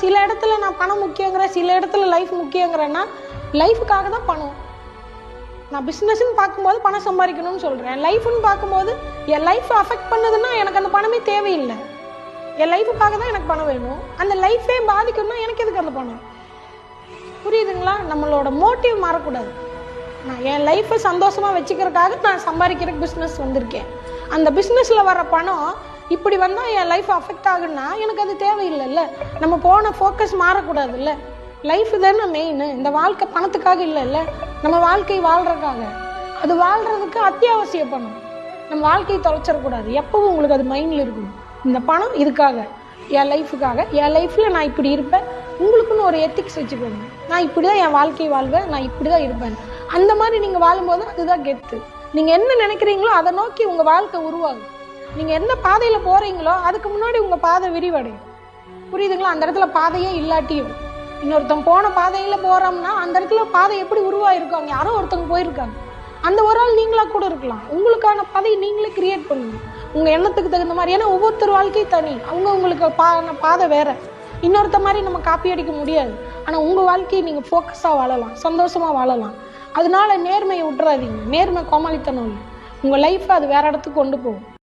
சில இடத்துல நான் பணம் முக்கியங்கிறேன், சில இடத்துல லைஃப் முக்கியங்கிறேன்னா லைஃபுக்காக தான் பணம். நான் பிஸ்னஸ்ன்னு பார்க்கும்போது பணம் சம்பாதிக்கணும்னு சொல்கிறேன். லைஃப்னு பார்க்கும்போது என் லைஃப்பை அஃபெக்ட் பண்ணுதுன்னா எனக்கு அந்த பணமே தேவையில்லை. என் லைஃபுக்காக தான் எனக்கு பணம் வேணும். அந்த லைஃபே பாதிக்கணும்னா எனக்கு எதுக்கு அந்த பணம்? புரியுதுங்களா? நம்மளோட மோட்டிவ் மாறக்கூடாது. நான் என் லைஃப்பை சந்தோஷமாக வச்சுக்கிறதுக்காக நான் சம்பாதிக்கிறதுக்கு பிஸ்னஸ் வந்திருக்கேன். அந்த பிஸ்னஸில் வர பணம் இப்படி வந்தால் என் லைஃப் அஃபெக்ட் ஆகுன்னா எனக்கு அது தேவையில்லைல்ல. நம்ம போன ஃபோக்கஸ் மாறக்கூடாதுல்ல. லைஃப் தானே மெயின். இந்த வாழ்க்கை பணத்துக்காக இல்லைல்ல, நம்ம வாழ்க்கை வாழ்கிறதுக்காக. அது வாழ்கிறதுக்கு அத்தியாவசிய பணம். நம்ம வாழ்க்கையை தொலைச்சிடக்கூடாது. எப்பவும் உங்களுக்கு அது மைண்டில் இருக்கணும். இந்த பணம் இதுக்காக, என் லைஃபுக்காக, என் லைஃப்பில் நான் இப்படி இருப்பேன். உங்களுக்குன்னு ஒரு எத்திக்ஸ் வச்சுக்கோங்க. நான் இப்படி தான் என் வாழ்க்கையை வாழ்வேன், நான் இப்படி தான் இருப்பேன். அந்த மாதிரி நீங்கள் வாழும்போது அதுதான் கெத்து. நீங்கள் என்ன நினைக்கிறீங்களோ அதை நோக்கி உங்கள் வாழ்க்கை உருவாகும். நீங்கள் என்ன பாதையில் போகிறீங்களோ அதுக்கு முன்னாடி உங்கள் பாதை விரிவடையும். புரியுதுங்களா? அந்த இடத்துல பாதையே இல்லாட்டியும் இன்னொருத்தங்க போன பாதையில் போகிறோம்னா அந்த இடத்துல பாதை எப்படி உருவாயிருக்காங்க? யாரோ ஒருத்தவங்க போயிருக்காங்க. அந்த ஒரு ஆள் நீங்களாக கூட இருக்கலாம். உங்களுக்கான பாதையை நீங்களே கிரியேட் பண்ணுங்க, உங்கள் எண்ணத்துக்கு தகுந்த மாதிரி. ஏன்னா ஒவ்வொருத்தர் வாழ்க்கையும் தனி. உங்களுக்கு பாதை வேற. இன்னொருத்த மாதிரி நம்ம காப்பி அடிக்க முடியாது. ஆனால் உங்கள் வாழ்க்கையை நீங்கள் ஃபோக்கஸாக வாழலாம், சந்தோஷமாக வாழலாம். அதனால நேர்மையை விட்டுறாதீங்க. நேர்மை கோமாளித்தனம் இல்லை. உங்கள் லைஃப்பை அது வேற இடத்துக்கு கொண்டு போகும்.